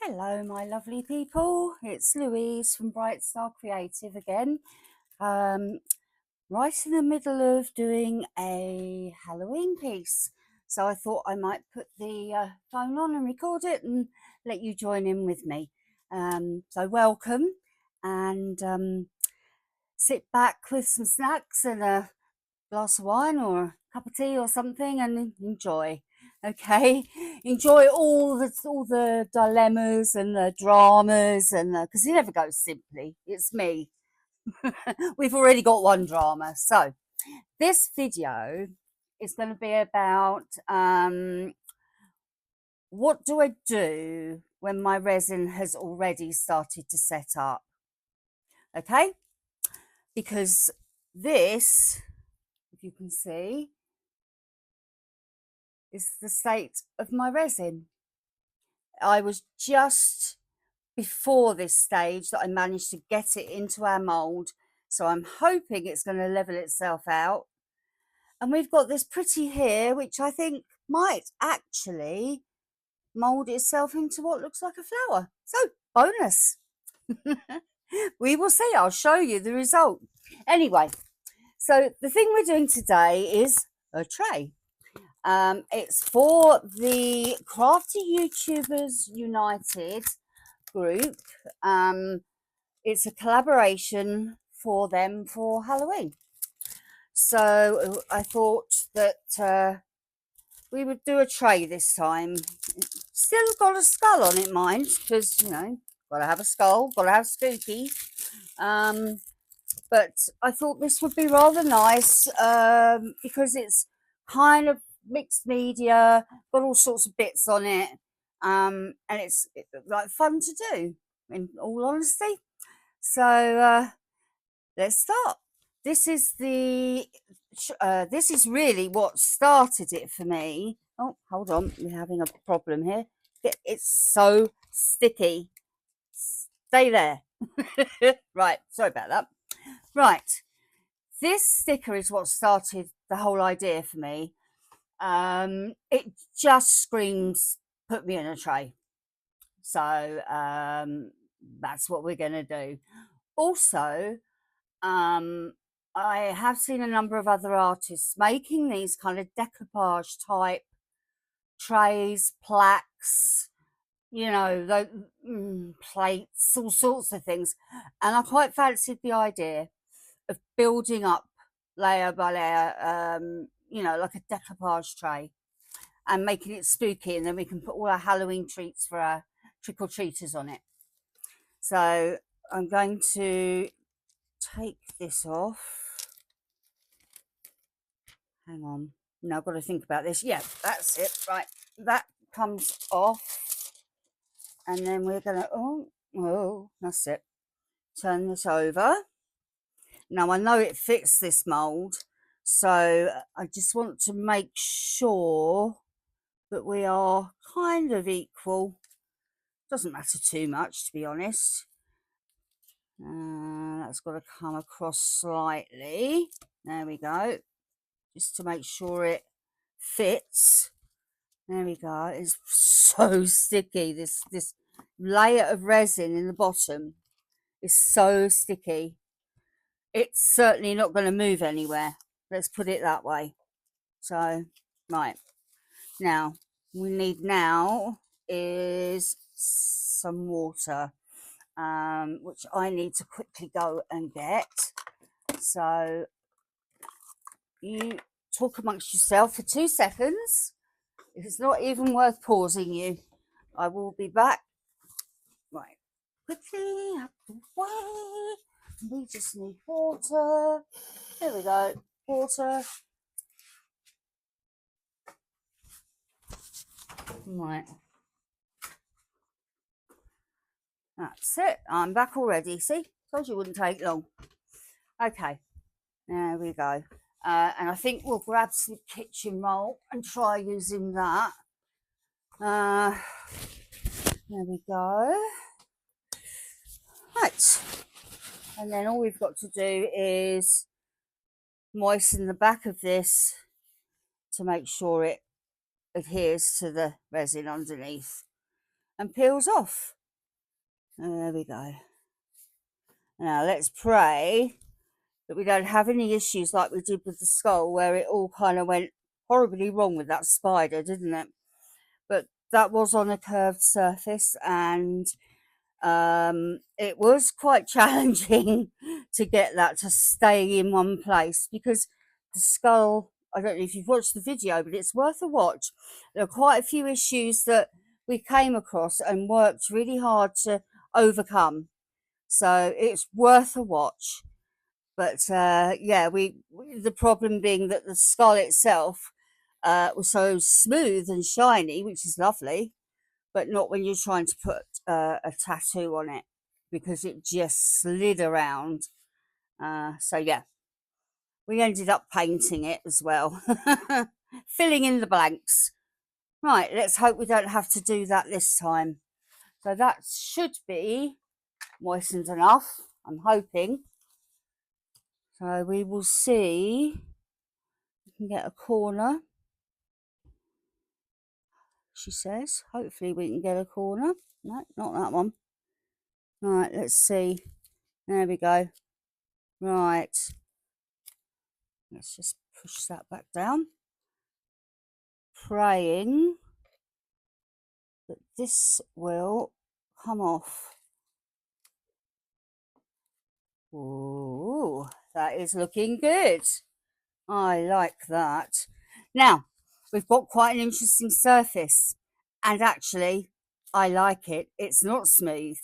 Hello my lovely people, it's Louise from Bright Star Creative again, right in the middle of doing a Halloween piece, so I thought I might put the phone on and record it and let you join in with me. So welcome, and sit back with some snacks and a glass of wine or a cup of tea or something and enjoy. Okay, enjoy all the dilemmas and the dramas, and because it never goes simply. It's me. We've already got one drama. So this video is going to be about what do I do when my resin has already started to set up. Okay, because this, if you can see, is the state of my resin. I was just before this stage that I managed to get it into our mould, so I'm hoping it's going to level itself out. And we've got this pretty here, which I think might actually mould itself into what looks like a flower. So, bonus. We will see. I'll show you the result. Anyway, so the thing we're doing today is a tray. It's for the Crafty Youtubers United group. It's a collaboration for them for Halloween. So I thought that we would do a tray this time. Still got a skull on it, mind, because, you know, got to have a skull, got to have spooky. But I thought this would be rather nice because it's kind of mixed media, got all sorts of bits on it, and it's like fun to do, in all honesty. So let's start. This is the this is really what started it for me. Oh, hold on, we're having a problem here. It's so sticky. Stay there. Right, sorry about that. Right, this sticker is what started the whole idea for me. It just screams, put me in a tray. So that's what we're going to do. Also, I have seen a number of other artists making these kind of decoupage type trays, plaques, you know, plates, all sorts of things. And I quite fancied the idea of building up layer by layer, you know, like a decoupage tray, and making it spooky, and then we can put all our Halloween treats for our trick-or-treaters on it. So I'm going to take this off. Hang on. Now I've got to think about this. Yeah, that's it. Right, that comes off. And then we're going to, oh, that's it. Turn this over. Now I know it fits this mould, so I just want to make sure that we are kind of equal. Doesn't matter too much, to be honest. That's got to come across slightly. There we go. Just to make sure it fits. There we go. It's so sticky. This layer of resin in the bottom is so sticky. It's certainly not going to move anywhere. Let's put it that way. So, right. Now, we need now is some water, which I need to quickly go and get. So, you talk amongst yourself for 2 seconds. If it's not even worth pausing you, I will be back. Right, quickly up the way. We just need water. There we go, water. Right, that's it. I'm back already. See, told you it wouldn't take long. Okay, there we go. And I think we'll grab some kitchen roll and try using that. There we go. Right, and then all we've got to do is moisten the back of this to make sure it adheres to the resin underneath and peels off. There we go. Now let's pray that we don't have any issues like we did with the skull, where it all kind of went horribly wrong with that spider, didn't it? But that was on a curved surface, and it was quite challenging to get that to stay in one place, because the skull, I don't know if you've watched the video, but it's worth a watch. There are quite a few issues that we came across and worked really hard to overcome. So it's worth a watch. But yeah, the problem being that the skull itself was so smooth and shiny, which is lovely, but not when you're trying to put a tattoo on it, because it just slid around. So yeah, we ended up painting it as well, filling in the blanks. Right, let's hope we don't have to do that this time. So that should be moistened enough, I'm hoping. So we will see. We can get a corner, she says. Hopefully we can get a corner. No, not that one. Right, let's see. There we go. Right. Let's just push that back down. Praying that this will come off. Ooh, that is looking good. I like that. Now, we've got quite an interesting surface, and actually, I like it. It's not smooth.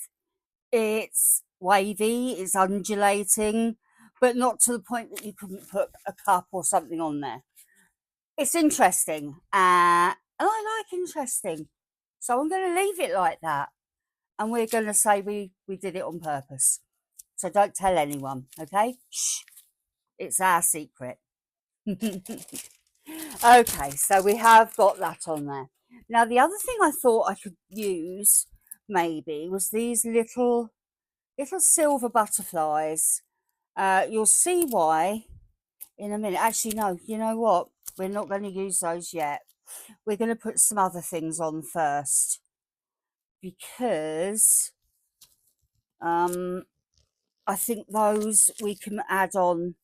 It's wavy, it's undulating, but not to the point that you couldn't put a cup or something on there. It's interesting, and I like interesting. So I'm going to leave it like that, and we're going to say we did it on purpose. So don't tell anyone, okay? Shh, it's our secret. Okay, so we have got that on there. Now, the other thing I thought I could use maybe was these little silver butterflies. You'll see why in a minute. Actually, no, you know what? We're not going to use those yet. We're going to put some other things on first, because I think those we can add on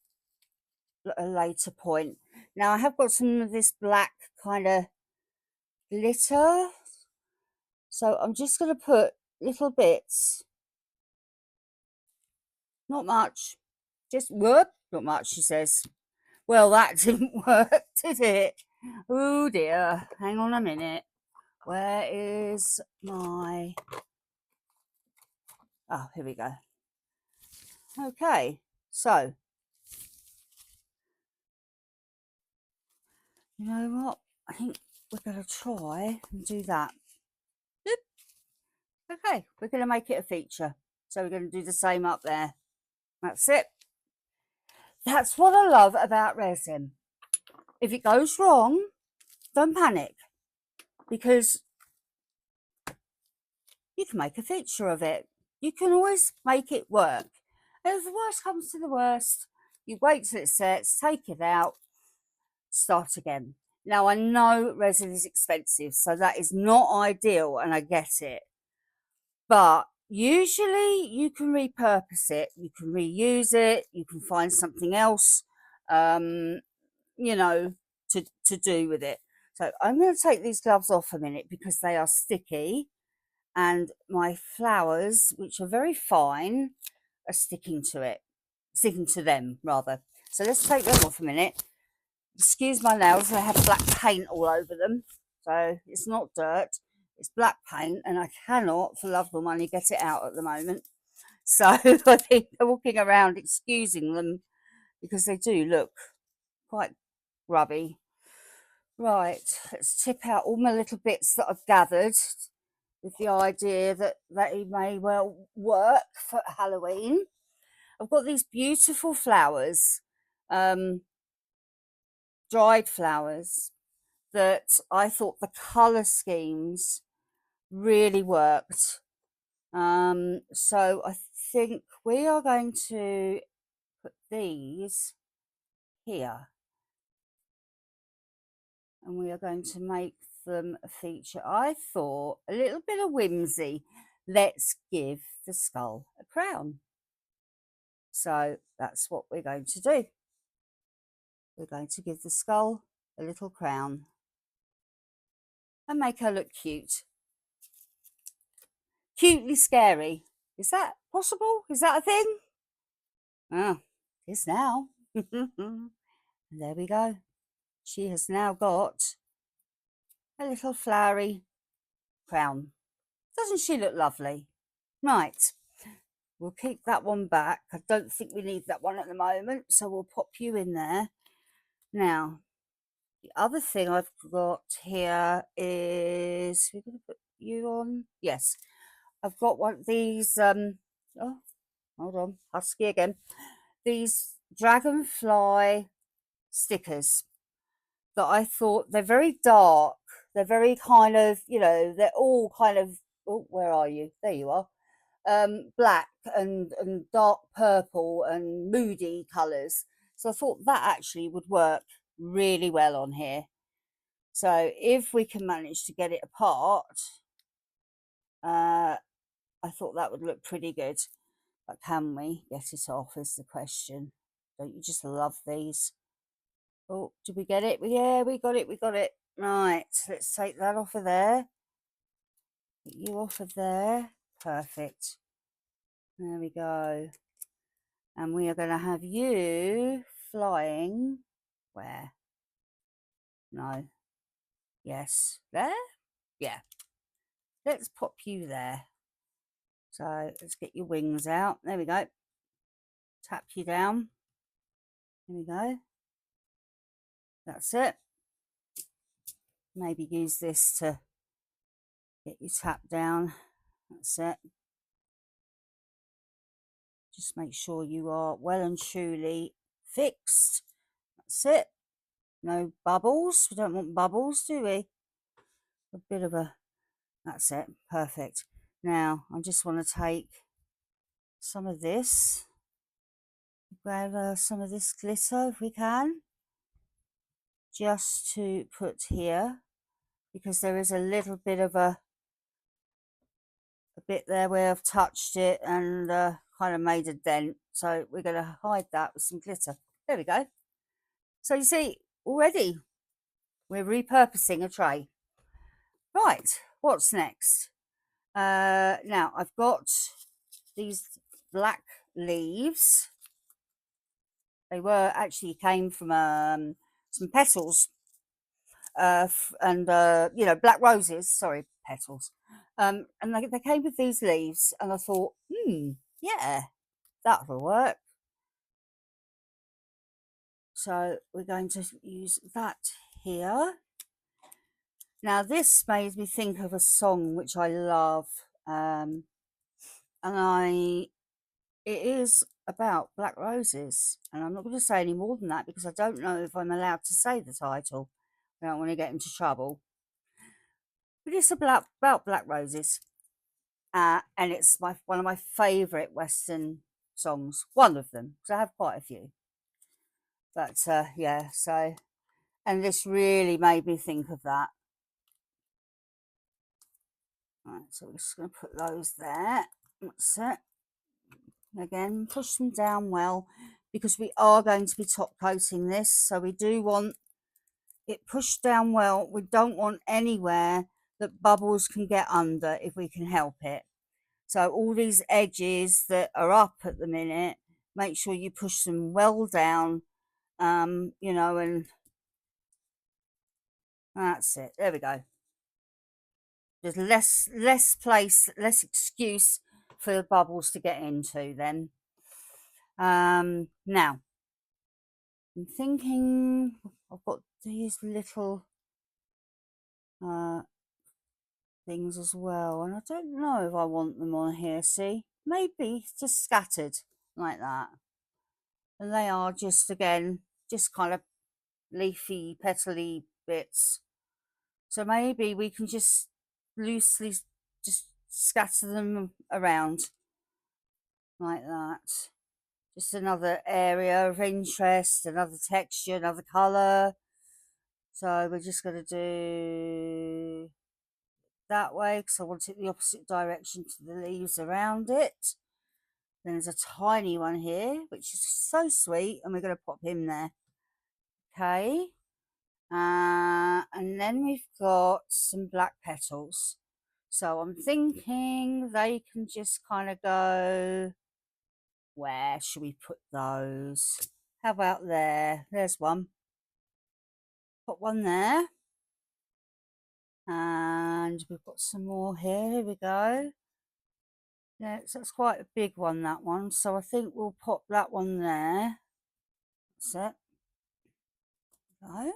at a later point. Now, I have got some of this black kind of glitter, so I'm just going to put little bits, not much, just whoop, not much, she says. Well, that didn't work, did it? Oh dear, hang on a minute. Where is my... Oh, here we go. Okay, so you know what? I think we're going to try and do that. Oop. Okay, we're going to make it a feature. So we're going to do the same up there. That's it. That's what I love about resin. If it goes wrong, don't panic, because you can make a feature of it. You can always make it work. And if the worst comes to the worst, you wait till it sets, take it out, start again. Now, I know resin is expensive, so that is not ideal, and I get it. But usually you can repurpose it, you can reuse it, you can find something else, you know, to do with it. So I'm going to take these gloves off a minute because they are sticky, and my flowers, which are very fine, are sticking to them rather. So let's take them off a minute. Excuse my nails, I have black paint all over them, so it's not dirt, it's black paint, and I cannot for love or money get it out at the moment. So I think they're walking around excusing them, because they do look quite grubby. Right, let's tip out all my little bits that I've gathered, with the idea that they may well work for Halloween. I've got these beautiful flowers, dried flowers, that I thought the colour schemes really worked. So I think we are going to put these here, and we are going to make them a feature. I thought a little bit of whimsy. let's give the skull a crown. So that's what we're going to do. We're going to give the skull a little crown and make her look cute. Cutely scary. Is that possible? Is that a thing? Oh, it is now. There we go. She has now got a little flowery crown. Doesn't she look lovely? Right, we'll keep that one back. I don't think we need that one at the moment, so we'll pop you in there. Now, the other thing I've got here is, we're going to put you on. Yes, I've got one of these, oh, hold on, husky again. These dragonfly stickers that I thought, they're very dark. They're very kind of, you know, they're all kind of, oh, where are you? There you are. Black and dark purple and moody colours. So I thought that actually would work really well on here. So if we can manage to get it apart, I thought that would look pretty good. But can we get it off is the question. Don't you just love these? Oh, did we get it? Yeah, we got it. We got it. Right, let's take that off of there. Get you off of there. Perfect. There we go. And we are going to have you flying where? No. Yes. There? Yeah. Let's pop you there. So let's get your wings out. There we go. Tap you down. There we go. That's it. Maybe use this to get you tapped down. That's it. Just make sure you are well and truly fixed. That's it. No bubbles. We don't want bubbles, do we? A bit of a... That's it. Perfect. Now, I just want to take some of this. Grab some of this glitter if we can. Just to put here. Because there is a little bit of a bit there where I've touched it and kind of made a dent. So we're going to hide that with some glitter. There we go. So you see, already we're repurposing a tray. Right, what's next? Now I've got these black leaves. They were actually came from some petals and you know, black roses. Sorry, petals. And they came with these leaves, and I thought, yeah, that'll work. So we're going to use that here. Now this made me think of a song which I love, and it is about black roses, and I'm not going to say any more than that because I don't know if I'm allowed to say the title. I don't want to get into trouble. But it's about black roses, and it's one of my favourite Western songs. One of them, because I have quite a few. But yeah, so, and this really made me think of that. Right, so we're just going to put those there. That's it. Again, push them down well, because we are going to be top coating this, so we do want it pushed down well. We don't want anywhere that bubbles can get under if we can help it. So all these edges that are up at the minute, make sure you push them well down, you know, and that's it. There we go. There's less place, less excuse for the bubbles to get into then. Now, I'm thinking I've got these little things as well, and I don't know if I want them on here. See, maybe just scattered like that, and they are just, again, just kind of leafy petally bits. So maybe we can just loosely just scatter them around like that. Just another area of interest, another texture, another colour. So we're just going to do that way because I want it the opposite direction to the leaves around it. Then there's a tiny one here, which is so sweet, and we're going to pop him there. Okay. And then we've got some black petals. So I'm thinking they can just kind of go, where should we put those? How about there? There's one. Put one there. And we've got some more here. Here we go. Yeah, so it's quite a big one, that one. So I think we'll pop that one there. That's it. Go.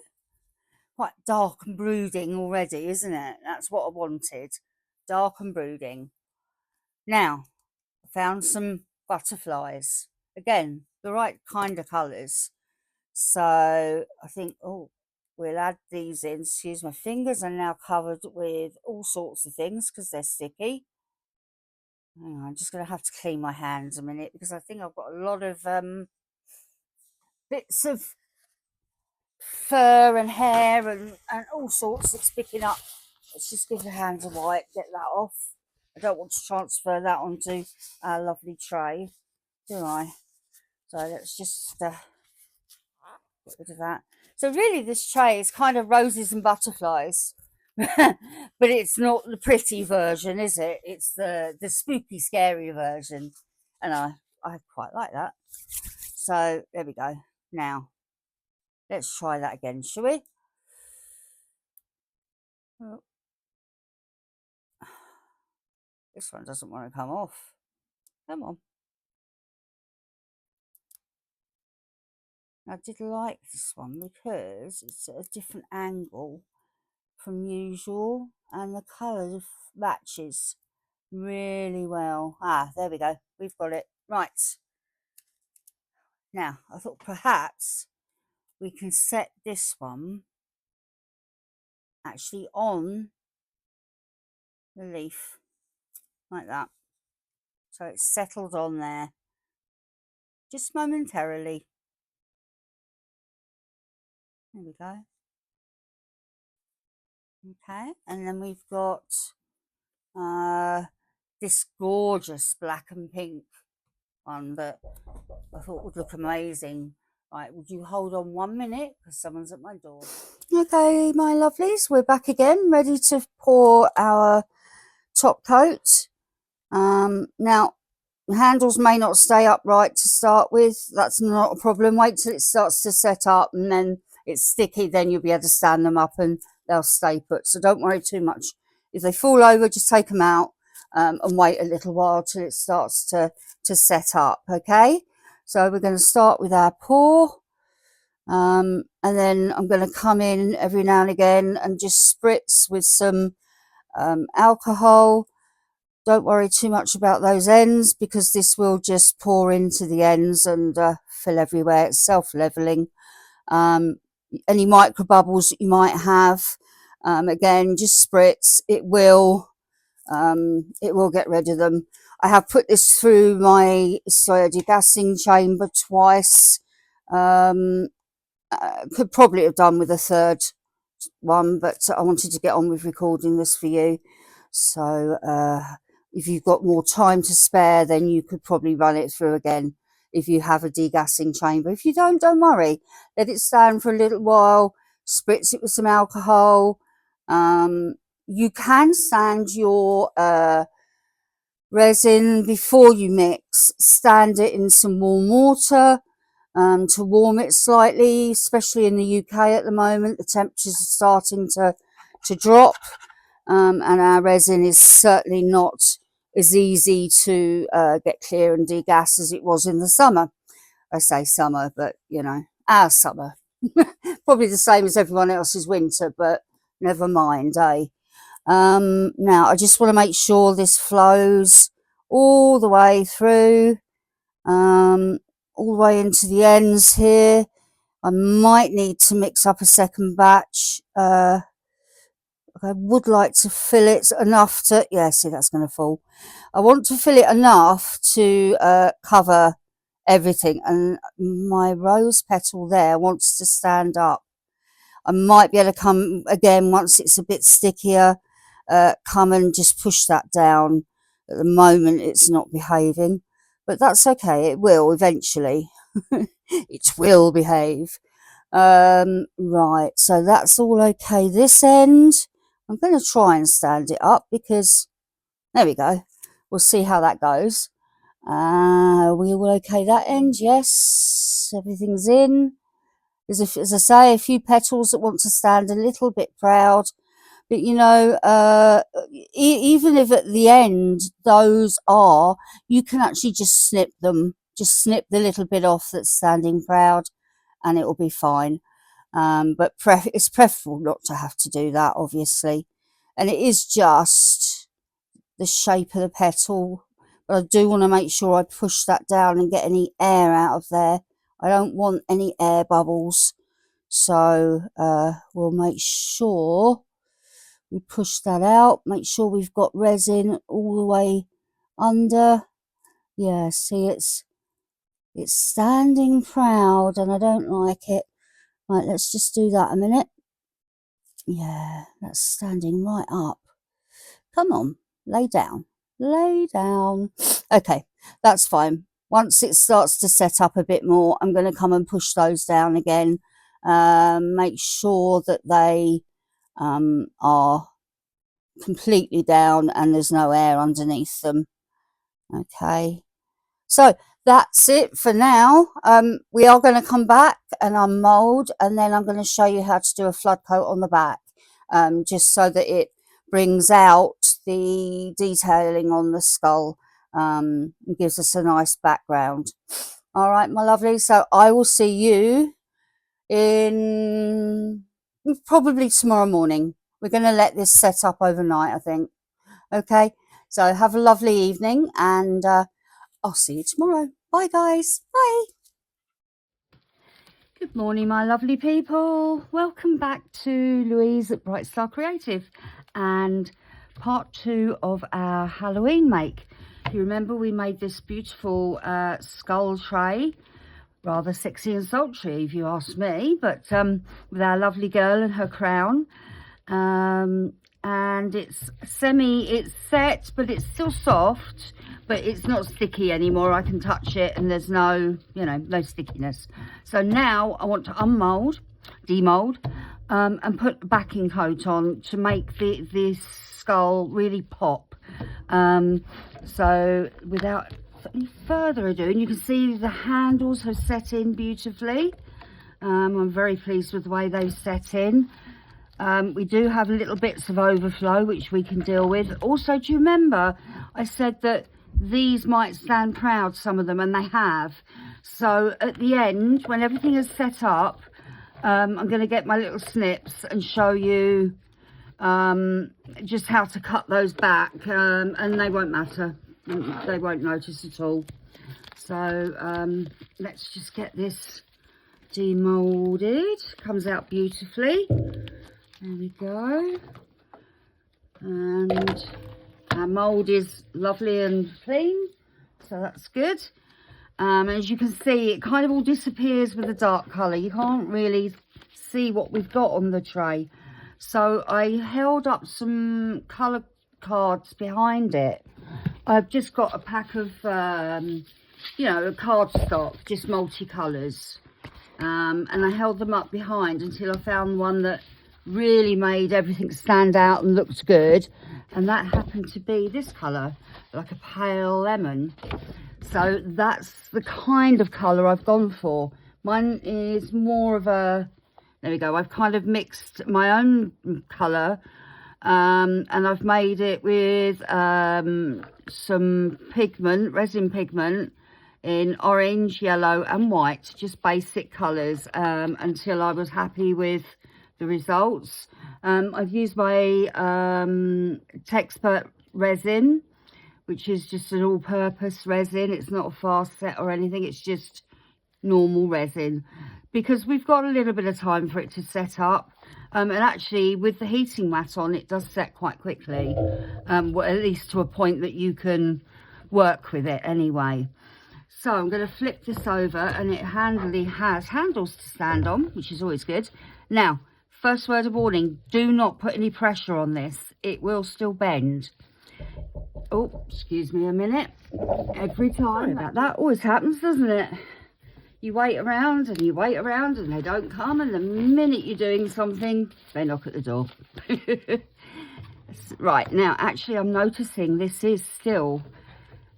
Quite dark and brooding already, isn't it? That's what I wanted. Dark and brooding. Now, I found some butterflies. Again, the right kind of colours. So I think, oh, we'll add these in. Excuse my fingers are now covered with all sorts of things because they're sticky. Hang on, I'm just going to have to clean my hands a minute because I think I've got a lot of bits of fur and hair and all sorts that's picking up. Let's just give the hands a wipe, get that off. I don't want to transfer that onto our lovely tray, do I? So let's just get rid of that. So really this tray is kind of roses and butterflies. But it's not the pretty version, is it? It's the spooky, scary version. And I quite like that. So there we go. Now, let's try that again, shall we? Oh. This one doesn't want to come off. Come on. I did like this one because it's at a different angle from usual and the colour matches really well. Ah, there we go. We've got it. Right. Now, I thought perhaps we can set this one actually on the leaf like that. So it's settled on there just momentarily. There we go. Okay, and then we've got this gorgeous black and pink one that I thought would look amazing. Right, would you hold on 1 minute because someone's at my door. Okay, my lovelies, we're back again, ready to pour our top coat. Now, the handles may not stay upright to start with. That's not a problem. Wait till it starts to set up and then it's sticky. Then you'll be able to stand them up and they'll stay put. So don't worry too much. If they fall over, just take them out and wait a little while till it starts to set up. Okay. So we're going to start with our pour. And then I'm going to come in every now and again and just spritz with some alcohol. Don't worry too much about those ends because this will just pour into the ends and fill everywhere. It's self-leveling. Any micro bubbles that you might have, again, just spritz. It will get rid of them. I have put this through my degassing chamber twice. Could probably have done with a third one, but I wanted to get on with recording this for you. So if you've got more time to spare, then you could probably run it through again if you have a degassing chamber. If you don't worry. Let it stand for a little while, spritz it with some alcohol. You can sand your resin before you mix. Stand it in some warm water to warm it slightly, especially in the UK at the moment. The temperatures are starting to drop. And our resin is certainly not as easy to get clear and degas as it was in the summer. I say summer, but you know, our summer. Probably the same as everyone else's winter, but never mind, eh? Now, I just want to make sure this flows all the way through, all the way into the ends here. I might need to mix up a second batch. I would like to fill it enough to, yeah, see that's going to fall. I want to fill it enough to cover everything, and my rose petal there wants to stand up. I might be able to come again once it's a bit stickier come and just push that down. At the moment it's not behaving, but that's okay, it will eventually. It will behave. Right, so that's all okay this end. I'm going to try and stand it up because there we go. We'll see how that goes. We all okay that end? Yes, everything's in. There's, as I say, a few petals that want to stand a little bit proud. But, you know, even if at the end those are, you can actually just snip them. Just snip the little bit off that's standing proud and it will be fine. But it's preferable not to have to do that, obviously. And it is just the shape of the petal. But I do want to make sure I push that down and get any air out of there. I don't want any air bubbles. So we'll make sure we push that out, make sure we've got resin all the way under. Yeah, see, it's standing proud and I don't like it. Right, let's just do that a minute. Yeah, that's standing right up. Come on, lay down, lay down. Okay, that's fine. Once it starts to set up a bit more, I'm going to come and push those down again. Make sure that they are completely down and there's no air underneath them. Okay, so that's it for now. We are going to come back and unmold, and then I'm going to show you how to do a flood coat on the back, just so that it brings out the detailing on the skull, and gives us a nice background. All right, my lovely, so I will see you in probably tomorrow morning. We're going to let this set up overnight, I think. Okay, so have a lovely evening, and I'll see you tomorrow. Bye, guys. Bye. Good morning, my lovely people. Welcome back to Louise at Bright Star Creative and part 2 of our Halloween make. You remember we made this beautiful skull tray, rather sexy and sultry if you ask me, but with our lovely girl and her crown. And it's set, but it's still soft, but it's not sticky anymore. I can touch it and there's no, you know, no stickiness. So now I want to demold, and put backing coat on to make the skull really pop. So without any further ado, and you can see the handles have set in beautifully. I'm very pleased with the way they've set in. We do have little bits of overflow which we can deal with. Also, do you remember I said that these might stand proud, some of them, and they have. So at the end, when everything is set up, I'm going to get my little snips and show you just how to cut those back, and they won't matter. They won't notice at all. So let's just get this demolded. Comes out beautifully. There we go. And our mould is lovely and clean, so that's good. As you can see, it kind of all disappears with the dark colour. You can't really see what we've got on the tray. So I held up some colour cards behind it. I've just got a pack of, you know, cardstock, just multicolours. And I held them up behind until I found one that really made everything stand out and looked good, and that happened to be this colour, like a pale lemon. So that's the kind of colour I've gone for. Mine is more of a, there we go, I've kind of mixed my own colour, and I've made it with some pigment, resin pigment, in orange, yellow and white, just basic colours, until I was happy with the results. I've used my Texpert resin, which is just an all-purpose resin. It's not a fast set or anything, it's just normal resin, because we've got a little bit of time for it to set up. And actually with the heating mat on, it does set quite quickly, well, at least to a point that you can work with it anyway. So I'm going to flip this over, and it handily has handles to stand on, which is always good. Now, first word of warning, do not put any pressure on this. It will still bend. Oh, excuse me a minute. Every time that always happens, doesn't it? You wait around and you wait around and they don't come, and the minute you're doing something, they knock at the door. Right, now actually I'm noticing this is still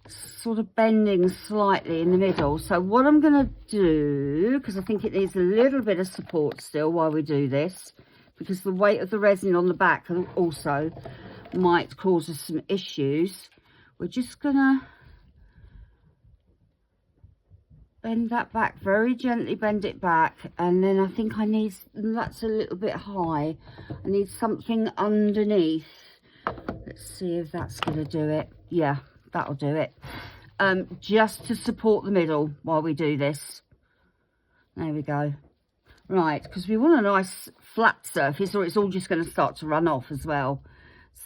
sort of bending slightly in the middle. So what I'm going to do, because I think it needs a little bit of support still while we do this, because the weight of the resin on the back also might cause us some issues, we're just going to bend that back very gently, bend it back, and then I think I need, that's a little bit high, I need something underneath. Let's see if that's going to do it. Yeah, that'll do it. Just to support the middle while we do this. There we go. Right, because we want a nice flat surface, or it's all just going to start to run off as well.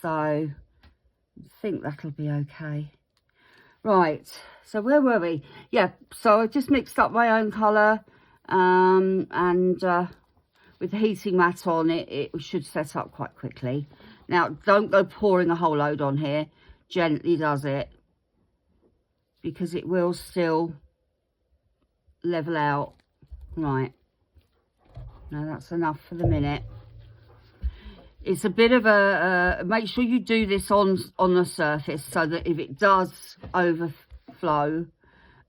So I think that'll be okay. Right, so where were we? Yeah, so I just mixed up my own colour, and with the heating mat on, it should set up quite quickly. Now, don't go pouring a whole load on here. Gently does it, because it will still level out. Right, now that's enough for the minute. It's a bit of a make sure you do this on the surface, so that if it does overflow,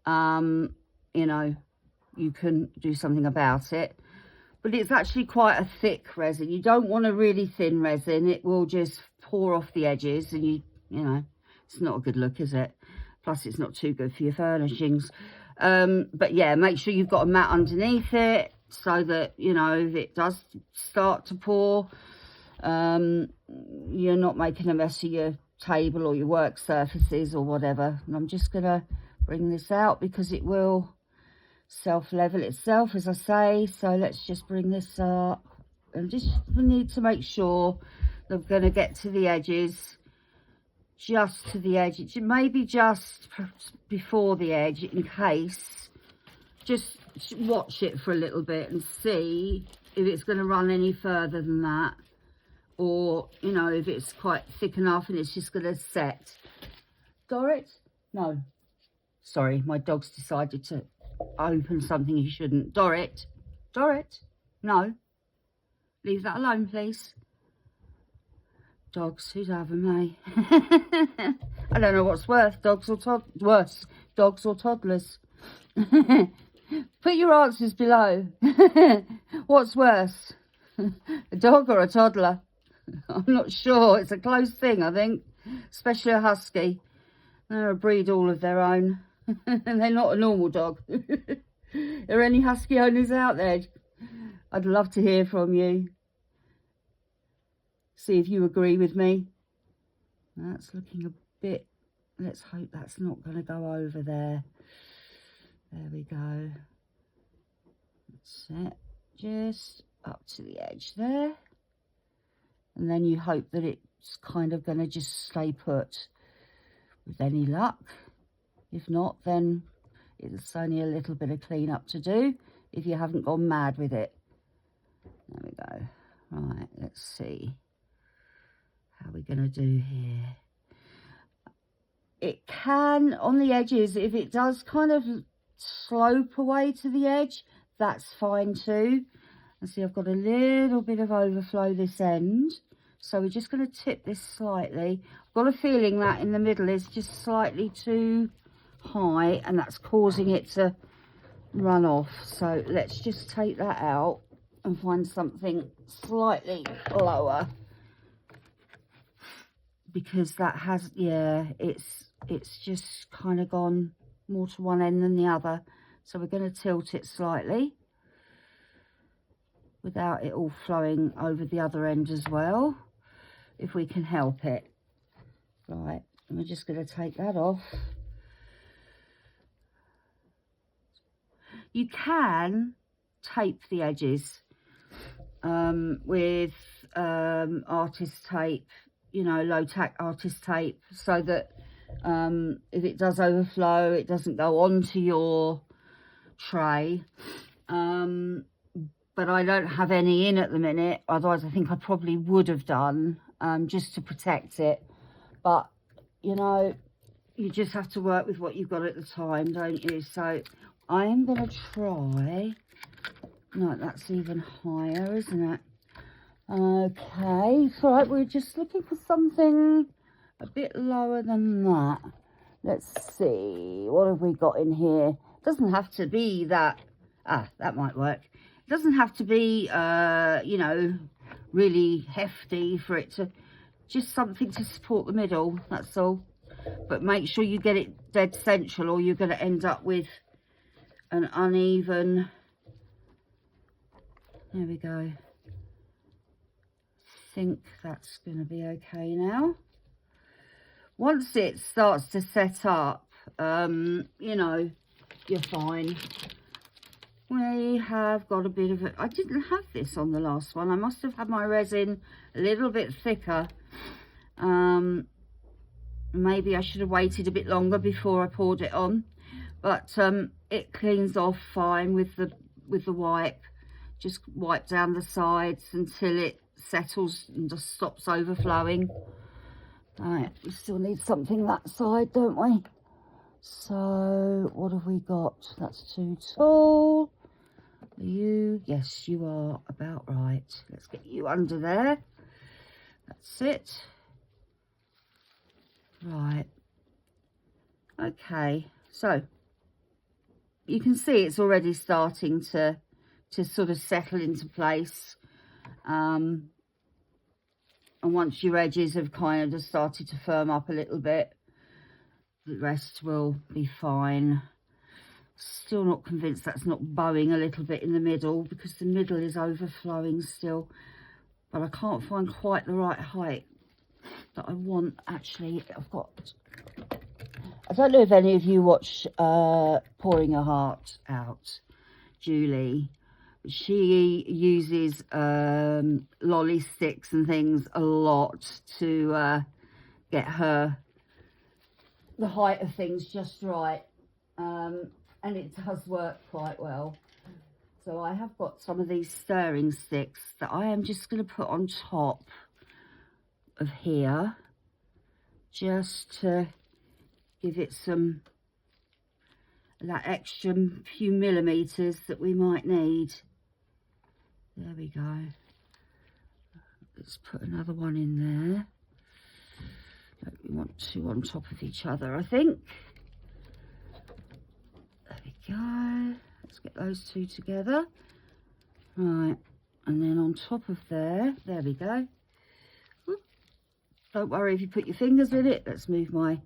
you know, you can do something about it. But it's actually quite a thick resin. You don't want a really thin resin. It will just pour off the edges, and you know, it's not a good look, is it? Plus it's not too good for your furnishings. But yeah, make sure you've got a mat underneath it, so that, you know, if it does start to pour, you're not making a mess of your table or your work surfaces or whatever. And I'm just gonna bring this out, because it will self-level itself, as I say. So let's just bring this up, and we need to make sure that we're going to get to the edges, just to the edge. It maybe just before the edge, in case. Just watch it for a little bit and see if it's going to run any further than that, or, you know, if it's quite thick enough and it's just going to set. Dorrit? No, sorry, my dog's decided to open something he shouldn't. Dorrit, no, leave that alone, please. Dogs, who's having me? I don't know what's worse, dogs or toddlers. Put your answers below. What's worse, a dog or a toddler? I'm not sure. It's a close thing, I think, especially a husky. They're a breed all of their own. And they're not a normal dog. Are there any husky owners out there? I'd love to hear from you. See if you agree with me. That's looking a bit, let's hope that's not going to go over there. There we go. That's it. Just up to the edge there. And then you hope that it's kind of going to just stay put, with any luck. If not, then it's only a little bit of clean up to do, if you haven't gone mad with it. There we go. Right, let's see how we're going to do here. It can, on the edges, if it does kind of slope away to the edge, that's fine too. And see, I've got a little bit of overflow this end, so we're just going to tip this slightly. I've got a feeling that in the middle is just slightly too high, and that's causing it to run off. So let's just take that out and find something slightly lower, because that has, yeah, it's just kind of gone more to one end than the other. So we're going to tilt it slightly without it all flowing over the other end as well, if we can help it. Right, and we're just going to take that off. You can tape the edges with artist tape, you know, low tack artist tape, so that if it does overflow, it doesn't go onto your tray. but I don't have any in at the minute. Otherwise, I think I probably would have done, just to protect it. But, you know, you just have to work with what you've got at the time, don't you? So I am going to try. No, that's even higher, isn't it? Okay, so right, we're just looking for something a bit lower than that. Let's see, what have we got in here? Doesn't have to be that. That might work. It doesn't have to be, you know, really hefty for it to, just something to support the middle, that's all. But make sure you get it dead central, or you're going to end up with an uneven. There we go. I think that's going to be okay now. Once it starts to set up, you know, you're fine. We have got a bit of it. I didn't have this on the last one. I must have had my resin a little bit thicker. Maybe I should have waited a bit longer before I poured it on. But it cleans off fine with the wipe. Just wipe down the sides until it settles and just stops overflowing. Right, we still need something that side, don't we? So what have we got? That's too tall. You, yes, you are about right. Let's get you under there. That's it. Right. Okay, so you can see it's already starting to sort of settle into place. And once your edges have kind of just started to firm up a little bit, the rest will be fine. Still not convinced that's not bowing a little bit in the middle, because the middle is overflowing still. But I can't find quite the right height that I want. Actually, I don't know if any of you watch Pouring a Heart Out, Julie. She uses lolly sticks and things a lot to get the height of things just right, and it does work quite well. So I have got some of these stirring sticks that I am just going to put on top of here, just to give it some, that extra few millimeters that we might need. There we go. Let's put another one in there. We want two on top of each other, I think. There we go. Let's get those two together. Right, and then on top of there we go. Whoop. Don't worry if you put your fingers in it. Let's move my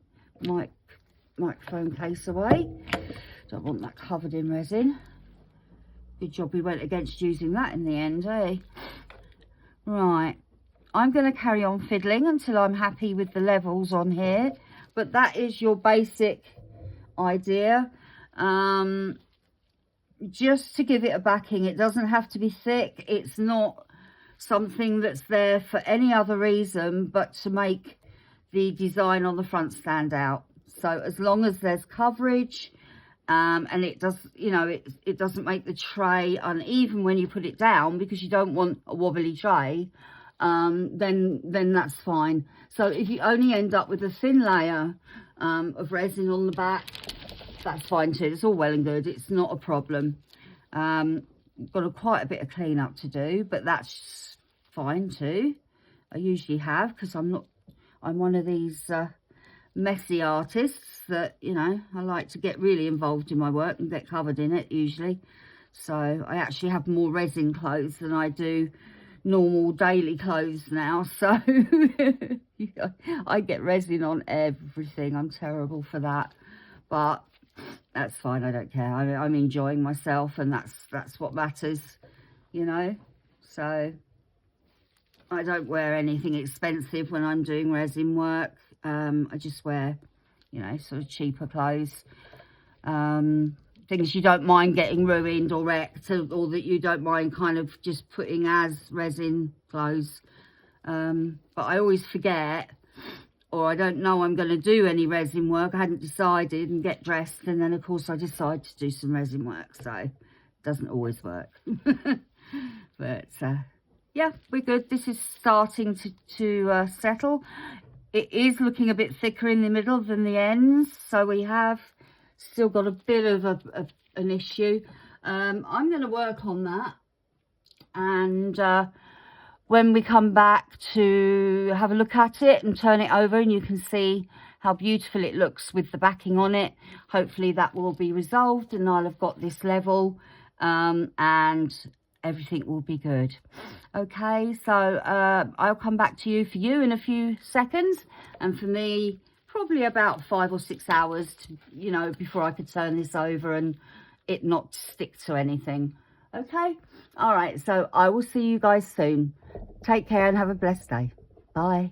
microphone case away. Don't want that covered in resin. Good job we went against using that in the end, eh? Right, I'm going to carry on fiddling until I'm happy with the levels on here. But that is your basic idea. Just to give it a backing. It doesn't have to be thick. It's not something that's there for any other reason but to make the design on the front stand out. So as long as there's coverage, and it does, you know, it doesn't make the tray uneven when you put it down, because you don't want a wobbly tray, then that's fine. So if you only end up with a thin layer of resin on the back, that's fine too. It's all well and good. It's not a problem. Got quite a bit of cleanup to do, but that's fine too. I usually have, because I'm one of these messy artists that, you know, I like to get really involved in my work and get covered in it usually. So I actually have more resin clothes than I do normal daily clothes now. So I get resin on everything. I'm terrible for that, but that's fine. I don't care. I'm enjoying myself, and that's what matters, you know. So I don't wear anything expensive when I'm doing resin work. I just wear, you know, sort of cheaper clothes, things you don't mind getting ruined or wrecked, or that you don't mind kind of just putting as resin clothes. But I always forget, or I don't know I'm going to do any resin work. I hadn't decided, and get dressed, and then of course I decide to do some resin work, so it doesn't always work. But yeah, we're good. This is starting to settle. It is looking a bit thicker in the middle than the ends, so we have still got a bit of an issue. I'm going to work on that, and when we come back to have a look at it and turn it over, and you can see how beautiful it looks with the backing on it, hopefully that will be resolved and I'll have got this level, and everything will be good. Okay, so I'll come back to you in a few seconds, and for me probably about 5 or 6 hours to, you know, before I could turn this over and it not stick to anything. Okay, all right, so I will see you guys soon. Take care and have a blessed day. Bye.